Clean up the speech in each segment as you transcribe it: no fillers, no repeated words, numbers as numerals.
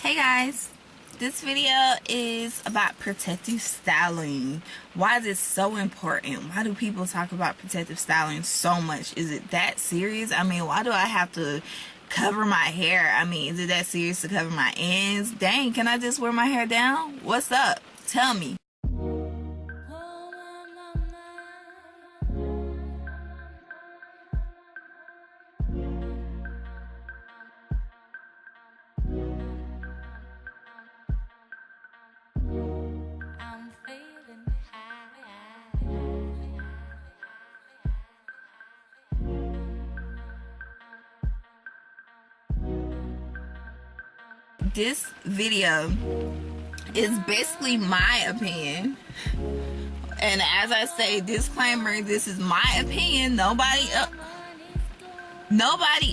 Hey guys, this video is about protective styling. Why is it so important? Why do people talk about protective styling so much? Is it that serious? I mean, why do I have to cover my hair? I mean, is it that serious to cover my ends? Dang, can I just wear my hair down? What's up? Tell me. This video is basically my opinion, and as I say, disclaimer, this is my opinion, nobody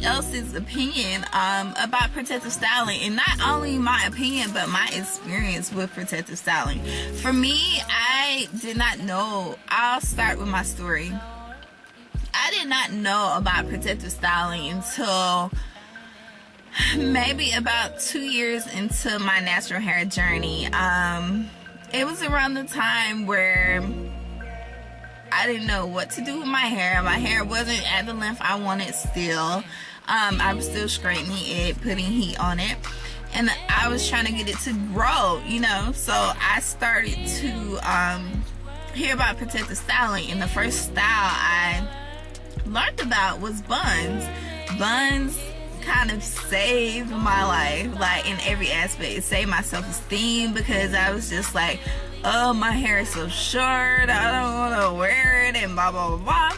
else's opinion about protective styling. And not only my opinion, but my experience with protective styling. For me, I did not know. I'll start with my story. I did not know about protective styling until maybe about 2 years into my natural hair journey. It was around the time where I didn't know what to do with my hair. My hair wasn't at the length I wanted still. I was still straightening it, putting heat on it, and I was trying to get it to grow, you know. So I started to hear about protective styling, and the first style I learned about was buns. Buns kind of saved my life, like in every aspect. It saved my self-esteem, because I was just like, oh, my hair is so short, I don't want to wear it, and blah blah blah blah.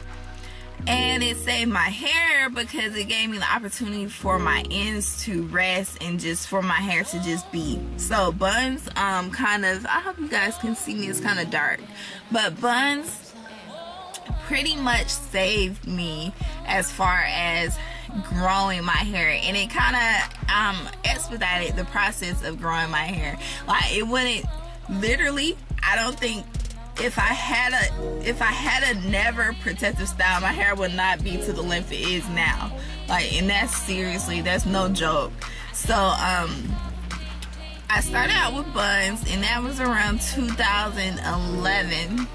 And it saved my hair because it gave me the opportunity for my ends to rest and just for my hair to just be. So buns kind of, I hope you guys can see me, it's kind of dark, but buns pretty much saved me as far as growing my hair, and it kind of expedited the process of growing my hair. Like, it wouldn't literally, I don't think, if I had a never protective style, my hair would not be to the length it is now. Like, and that's seriously, that's no joke. So I started out with buns, and that was around 2011.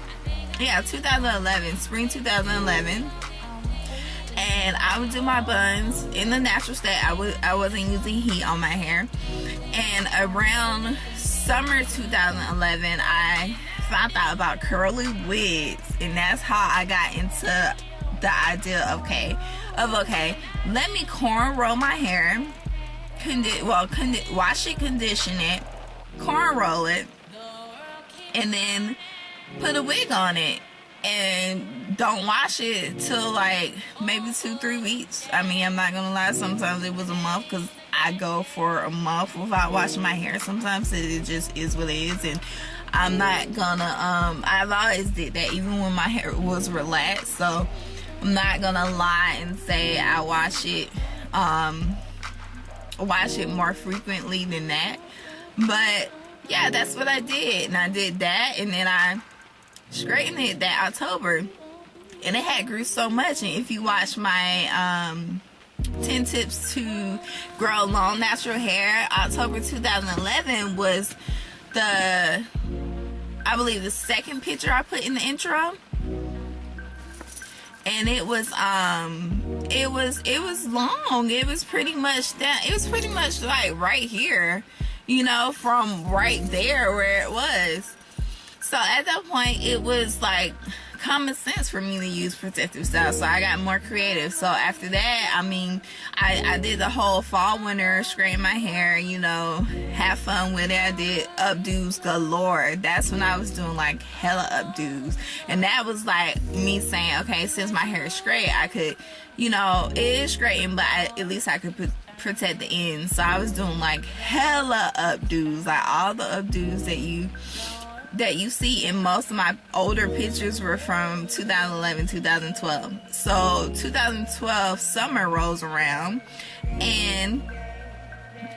Yeah, 2011, spring 2011. And I would do my buns in the natural state. I wasn't using heat on my hair. And around summer 2011, I found out about curly wigs, and that's how I got into the idea of okay, let me cornrow my hair, wash it, condition it, cornrow it, and then put a wig on it. And don't wash it till like maybe 2-3 weeks. I mean, I'm not gonna lie, sometimes it was a month, because I go for a month without washing my hair. Sometimes it just is what it is, and I'm not gonna I've always did that even when my hair was relaxed. So I'm not gonna lie and say I wash it more frequently than that. But yeah, that's what I did, and I did that, and then I straightened it that October, and it had grew so much. And if you watch my 10 tips to grow long natural hair, October 2011 was I believe the second picture I put in the intro, and it was long. It was pretty much that. It was pretty much like right here, you know, from right there where it was. So at that point, it was like common sense for me to use protective style. So I got more creative. So after that, I mean, I did the whole fall, winter, straighten my hair, you know, have fun with it. I did updos galore. That's when I was doing like hella updos. And that was like me saying, okay, since my hair is straight, I could, you know, it is straightened, but at least I could protect the ends. So I was doing like hella updos, like all the updos that you see in most of my older pictures were from 2011, 2012. So 2012 summer rolls around, and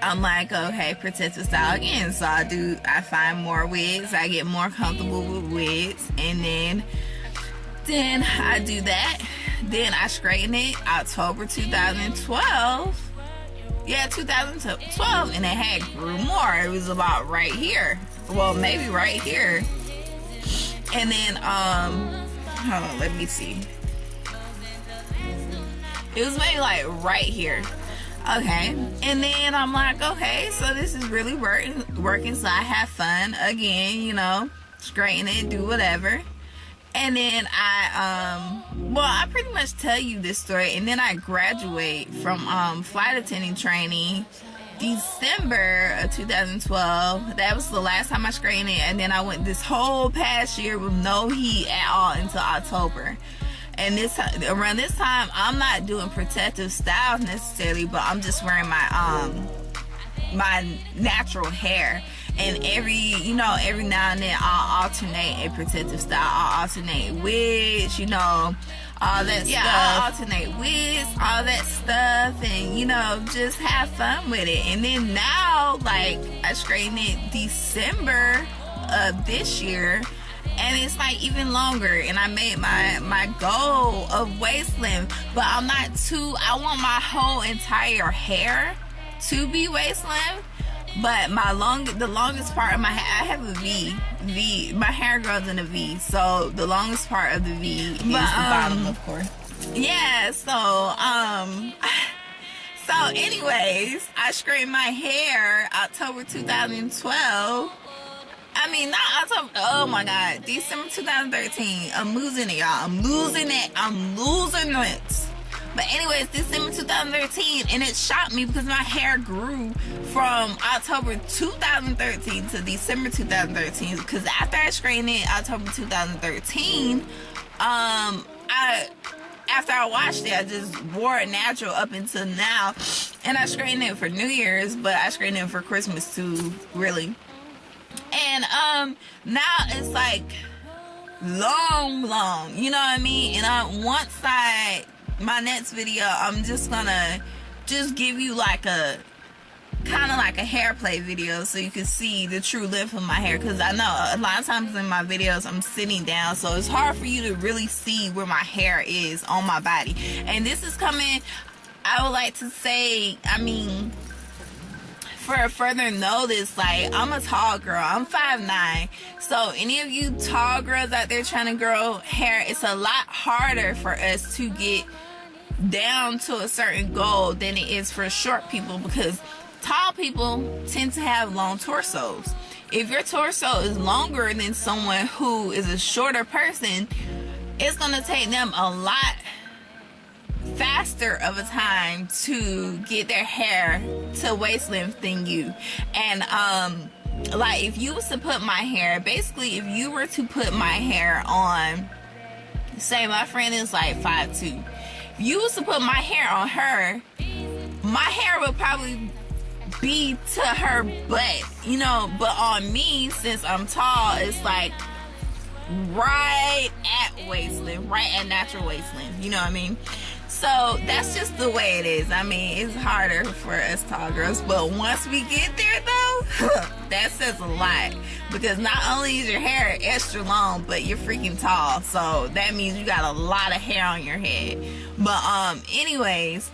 I'm like, okay, protective style again. So I find more wigs, I get more comfortable with wigs, and then I do that. Then I straighten it October 2012. Yeah, 2012, and it had grew more. It was about right here. Well, maybe right here. And then, hold on, let me see. It was maybe like right here. Okay. And then I'm like, okay, so this is really working. So I have fun again, you know, straighten it, do whatever. And then I pretty much tell you this story. And then I graduate from flight attending training December of 2012. That was the last time I straightened it. And then I went this whole past year with no heat at all until October. And around this time, I'm not doing protective styles necessarily, but I'm just wearing my my natural hair. And every now and then I'll alternate a protective style. I'll alternate wigs, you know, all that stuff. I'll alternate wigs, all that stuff, and, you know, just have fun with it. And then now, like, I straightened it December of this year, and it's like even longer. And I made my goal of waist length, but I want my whole entire hair to be waist length. But the longest part of my hair, I have a V. My hair grows in a V, so the longest part of the V is the bottom, of course. Yeah, so anyways, I straightened my hair October 2012. I mean, not October. Oh my God, December 2013. I'm losing it, y'all. I'm losing it. But anyways, December 2013, and it shocked me because my hair grew from October 2013 to December 2013. Because after I straightened it October 2013, after I washed it, I just wore it natural up until now. And I straightened it for New Year's, but I straightened it for Christmas too, really. And now it's like long, you know what I mean? And once my next video, I'm just gonna give you like a kind of like a hair play video so you can see the true length of my hair, because I know a lot of times in my videos I'm sitting down, so it's hard for you to really see where my hair is on my body. And this is coming, I would like to say, I mean, for further notice, like, I'm a tall girl. I'm 5'9". So any of you tall girls out there trying to grow hair, it's a lot harder for us to get down to a certain goal than it is for short people, because tall people tend to have long torsos. If your torso is longer than someone who is a shorter person, it's going to take them a lot faster of a time to get their hair to waist length than you. And like, if you was to put my hair, basically if you were to put my hair on, say my friend is like 5'2", if you was to put my hair on her, my hair would probably be to her butt, you know. But on me, since I'm tall, it's like right at waist length, right at natural waist length, you know what I mean? So that's just the way it is. I mean, it's harder for us tall girls, but once we get there though, that says a lot, because not only is your hair extra long, but you're freaking tall, so that means you got a lot of hair on your head. But anyways,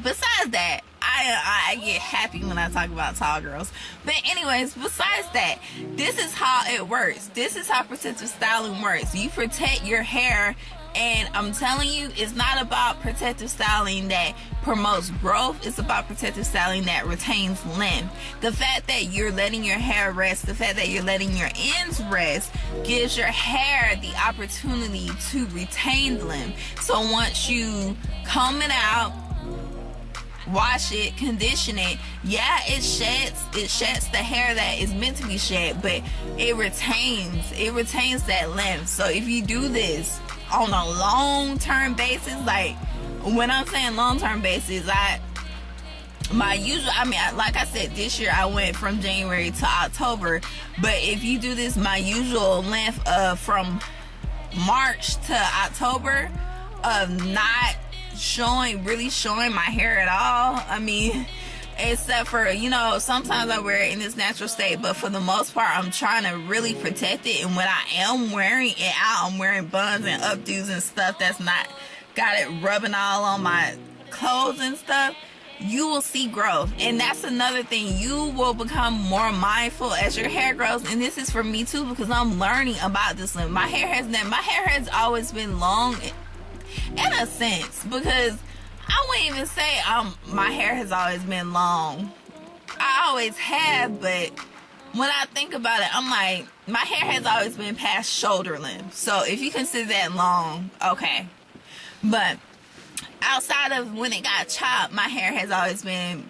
besides that, I get happy when I talk about tall girls. But anyways, besides that, this is how it works. This is how protective styling works. You protect your hair, and I'm telling you, it's not about protective styling that promotes growth. It's about protective styling that retains length. The fact that you're letting your hair rest, the fact that you're letting your ends rest, gives your hair the opportunity to retain length. So once you comb it out, wash it, condition it, yeah, it sheds the hair that is meant to be shed, but it retains that length. So if you do this on a long-term basis, like when I'm saying long-term basis, like I said, this year I went from January to October, but if you do this, my usual length from March to October of not really showing my hair at all. I mean, except for, you know, sometimes I wear it in its natural state, but for the most part I'm trying to really protect it. And when I am wearing it out, I'm wearing buns and updos and stuff that's not got it rubbing all on my clothes and stuff, you will see growth. And that's another thing, you will become more mindful as your hair grows. And this is for me too, because I'm learning about this length. My hair has always been long in a sense, because I wouldn't even say my hair has always been long. I always have, but when I think about it, I'm like, my hair has always been past shoulder length. So if you consider that long, okay. But outside of when it got chopped, my hair has always been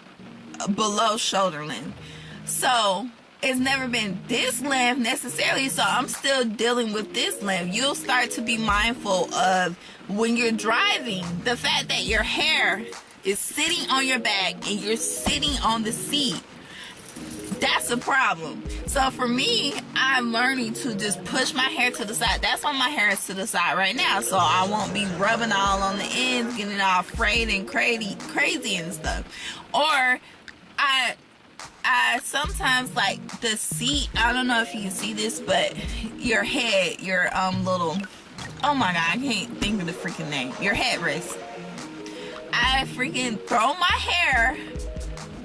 below shoulder length. So it's never been this length necessarily, so I'm still dealing with this length. You'll start to be mindful of when you're driving, the fact that your hair is sitting on your back and you're sitting on the seat. That's a problem. So for me, I'm learning to just push my hair to the side. That's why my hair is to the side right now, so I won't be rubbing all on the ends, getting all frayed and crazy and stuff. Or I sometimes, like, the seat, I don't know if you can see this, but your head, your little, oh my god, I can't think of the freaking name, your headrest. I freaking throw my hair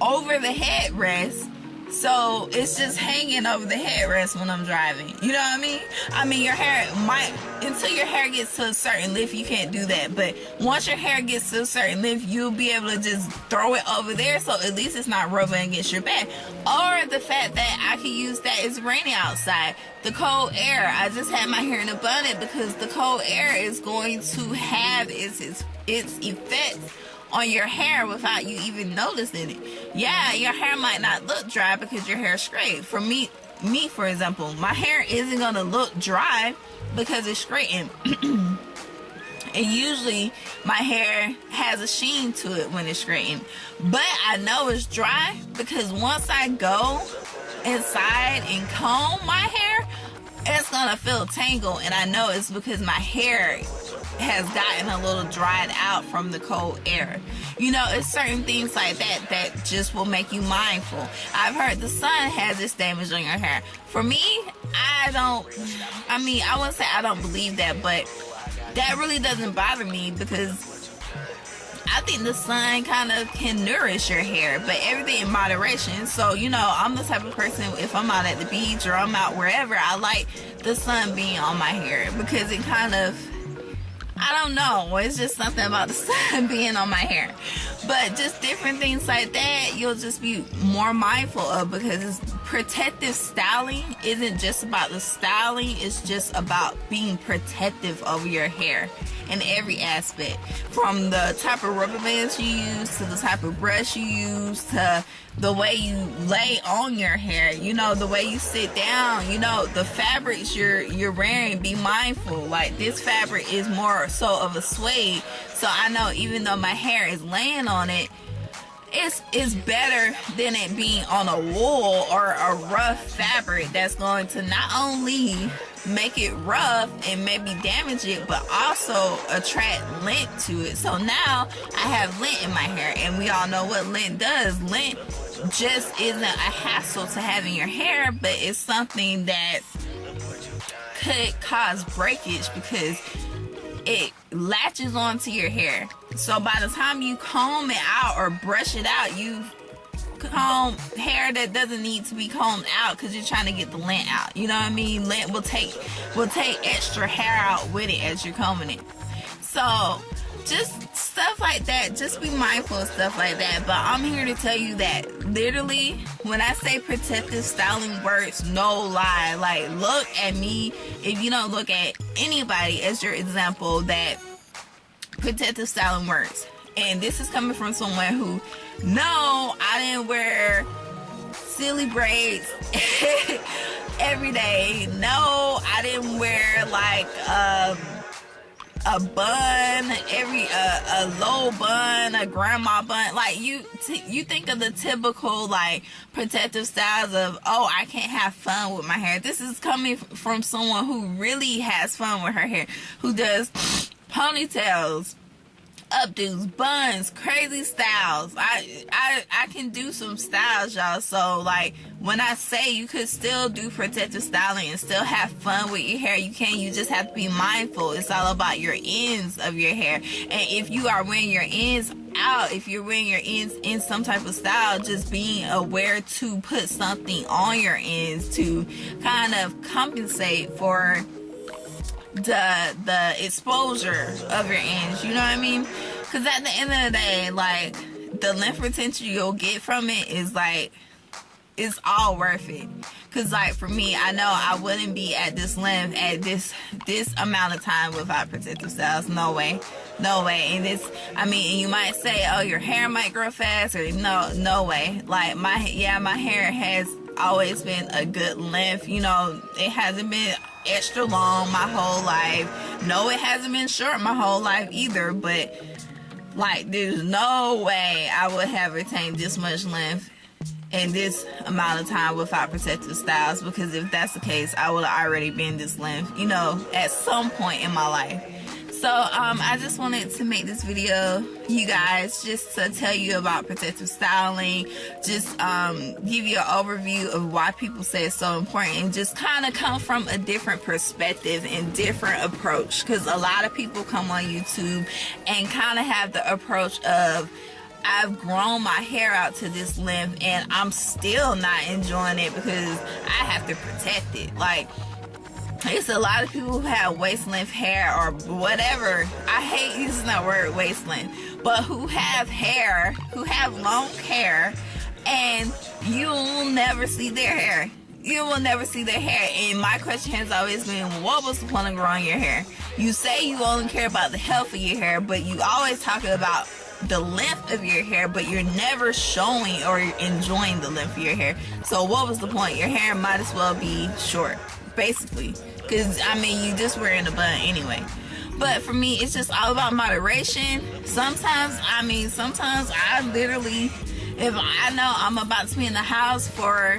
over the headrest, so it's just hanging over the headrest when I'm driving. You know what I mean? I mean, your hair might, until your hair gets to a certain length, you can't do that. But once your hair gets to a certain length, you'll be able to just throw it over there, so at least it's not rubbing against your back. Or the fact that I can use that, it's raining outside. The cold air, I just had my hair in a bonnet because the cold air is going to have its effects on your hair without you even noticing it. Yeah, your hair might not look dry because your hair is straight. For me for example, my hair isn't gonna look dry because it's straightened. And usually my hair has a sheen to it when it's straightened, but I know it's dry because once I go inside and comb my hair, it's gonna feel tangled, and I know it's because my hair has gotten a little dried out from the cold air. You know, it's certain things like that that just will make you mindful. I've heard the sun has this damage on your hair. For me, I wouldn't say I don't believe that, but that really doesn't bother me because I think the sun kind of can nourish your hair, but everything in moderation. So, you know, I'm the type of person, if I'm out at the beach or I'm out wherever, I like the sun being on my hair because it kind of, I don't know, it's just something about the sun being on my hair. But just different things like that, you'll just be more mindful of, because protective styling isn't just about the styling, it's just about being protective over your hair in every aspect. From the type of rubber bands you use, to the type of brush you use, to the way you lay on your hair, you know, the way you sit down, you know, the fabrics you're wearing, be mindful. Like, this fabric is more so of a suede, so I know even though my hair is laying on it, it's better than it being on a wool or a rough fabric that's going to not only make it rough and maybe damage it, but also attract lint to it. So now I have lint in my hair, and we all know what lint does. Lint just isn't a hassle to have in your hair, but it's something that could cause breakage because it latches onto your hair. So by the time you comb it out or brush it out, you've comb hair that doesn't need to be combed out because you're trying to get the lint out. You know what I mean? Lint will take extra hair out with it as you're combing it. So just stuff like that, just be mindful of stuff like that. But I'm here to tell you that literally when I say protective styling works, no lie. Like, look at me, if you don't look at anybody as your example, that protective styling works. And this is coming from someone who, no, I didn't wear silly braids every day. No, I didn't wear like a bun, a low bun, a grandma bun. Like, you think of the typical like protective styles of, oh, I can't have fun with my hair. This is coming from someone who really has fun with her hair, who does ponytails, updos, buns, crazy styles. I can do some styles, y'all. So like when I say you could still do protective styling and still have fun with your hair, you can. You just have to be mindful. It's all about your ends of your hair. And if you are wearing your ends out, if you're wearing your ends in some type of style, just being aware to put something on your ends to kind of compensate for the exposure of your ends, you know what I mean? Because at the end of the day, like, the length retention you'll get from it is like, it's all worth it. Because like for me, I know I wouldn't be at this length at this amount of time without protective styles. No way. And it's, I mean, and you might say, oh, your hair might grow fast, or no way. Like my hair has always been a good length. You know, it hasn't been extra long my whole life. No, it hasn't been short my whole life either, but like there's no way I would have retained this much length in this amount of time without protective styles, because if that's the case, I would have already been this length, you know, at some point in my life. So I just wanted to make this video, you guys, just to tell you about protective styling, just give you an overview of why people say it's so important, and just kind of come from a different perspective and different approach, because a lot of people come on YouTube and kind of have the approach of, I've grown my hair out to this length and I'm still not enjoying it because I have to protect it. Like, it's a lot of people who have waist length hair or whatever. I hate using that word waist length, but who have hair, who have long hair, and you'll never see their hair. You will never see their hair. And my question has always been, what was the point of growing your hair? You say you only care about the health of your hair, but you always talk about the length of your hair, but you're never showing or enjoying the length of your hair. So what was the point? Your hair might as well be short, basically, because I mean, you just wearing a bun anyway. But for me, it's just all about moderation. Sometimes I literally, if I know I'm about to be in the house for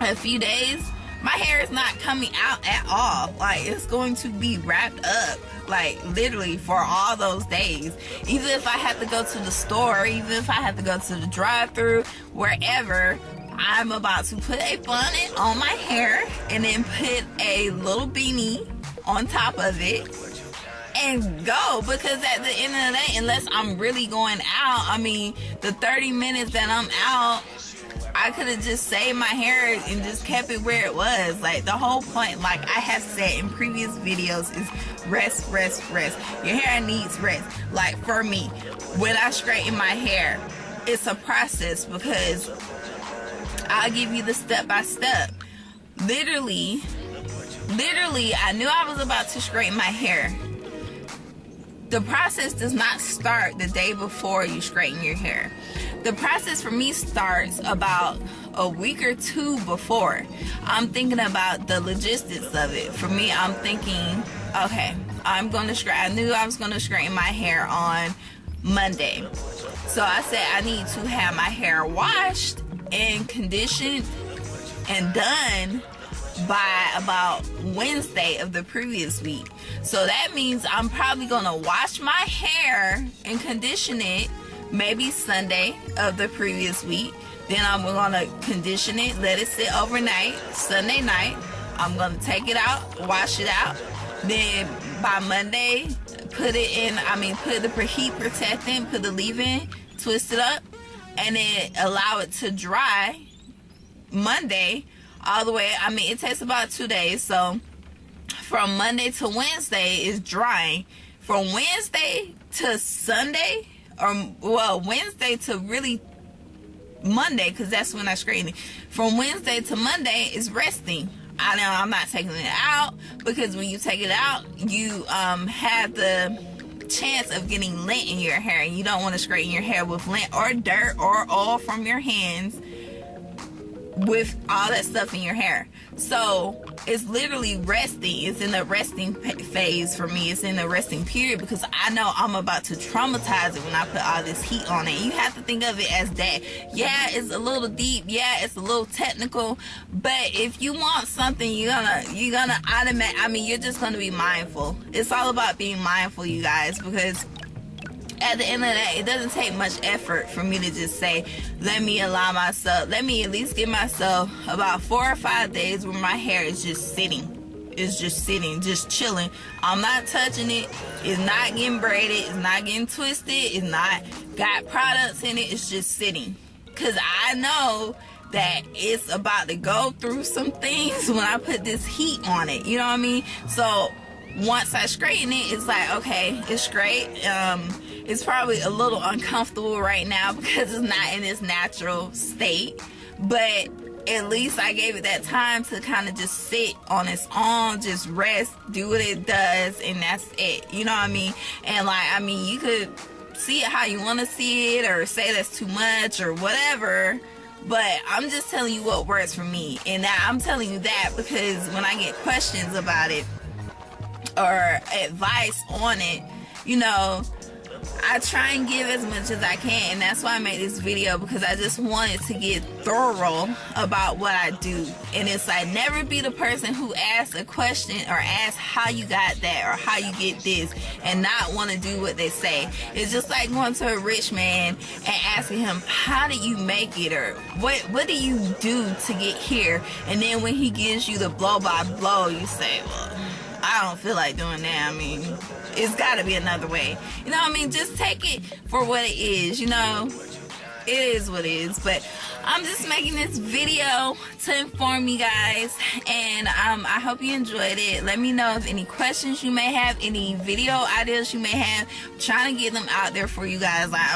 a few days, my hair is not coming out at all. Like, it's going to be wrapped up, like literally for all those days. Even if I have to go to the store, even if I have to go to the drive-thru, wherever, I'm about to put a bonnet on my hair and then put a little beanie on top of it and go. Because at the end of the day, unless I'm really going out, I mean, the 30 minutes that I'm out, I could have just saved my hair and just kept it where it was. Like, the whole point, like I have said in previous videos, is rest. Your hair needs rest. Like, for me, when I straighten my hair, it's a process, because I'll give you the step-by-step. Literally, I knew I was about to straighten my hair. The process does not start the day before you straighten your hair. The process for me starts about a week or two before. I'm thinking about the logistics of it. For me, I'm thinking, okay, I knew I was going to straighten my hair on Monday. So I said I need to have my hair washed and conditioned and done by about Wednesday of the previous week. So that means I'm probably gonna wash my hair and condition it maybe Sunday of the previous week. Then I'm gonna condition it, let it sit overnight. Sunday night, I'm gonna take it out, wash it out. Then by Monday, put the heat protectant, put the leave-in, twist it up, and then allow it to dry Monday all the way. I mean, it takes about 2 days. So from Monday to Wednesday is drying. From Wednesday to Sunday, Wednesday to really Monday, because that's when I straighten it. From Wednesday to Monday is resting. I know I'm not taking it out, because when you take it out, you have the chance of getting lint in your hair, and you don't want to straighten your hair with lint or dirt or oil from your hands with all that stuff in your hair. So it's literally resting. It's in the resting phase for me. It's in the resting period, because I know I'm about to traumatize it when I put all this heat on it. You have to think of it as that. Yeah, it's a little deep. Yeah, it's a little technical. But if you want something, you're gonna automate. I mean, you're just gonna be mindful. It's all about being mindful, you guys, because at the end of the day, it doesn't take much effort for me to just say, let me at least give myself about 4 or 5 days where my hair is just sitting. It's just sitting, just chilling. I'm not touching it. It's not getting braided. It's not getting twisted. It's not got products in it. It's just sitting. Because I know that it's about to go through some things when I put this heat on it. You know what I mean? So once I straighten it, it's like, okay, it's straight. It's probably a little uncomfortable right now because it's not in its natural state. But at least I gave it that time to kind of just sit on its own, just rest, do what it does, and that's it. You know what I mean? And like, I mean, you could see it how you want to see it, or say that's too much or whatever, but I'm just telling you what works for me. And I'm telling you that because when I get questions about it or advice on it, you know, I try and give as much as I can, and that's why I made this video, because I just wanted to get thorough about what I do. And it's like, never be the person who asks a question or asks how you got that or how you get this and not want to do what they say. It's just like going to a rich man and asking him, how did you make it, or what do you do to get here? And then when he gives you the blow by blow, you say, well, I don't feel like doing that. I mean, it's got to be another way. You know what I mean? Just take it for what it is, you know? It is what it is. But I'm just making this video to inform you guys. And I hope you enjoyed it. Let me know if any questions you may have, any video ideas you may have. I'm trying to get them out there for you guys. Like,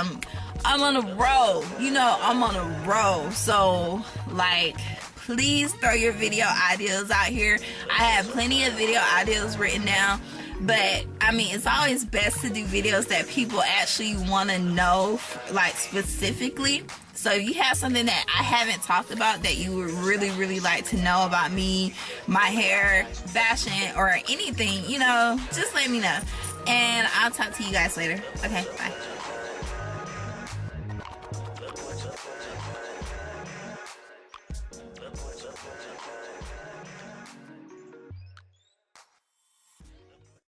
I'm on a roll. You know, I'm on a roll. So, like, please throw your video ideas out here. I have plenty of video ideas written down. But I mean, it's always best to do videos that people actually want to know, like, specifically. So if you have something that I haven't talked about that you would really like to know about me, my hair, fashion, or anything, you know, just let me know. And I'll talk to you guys later. Okay, bye.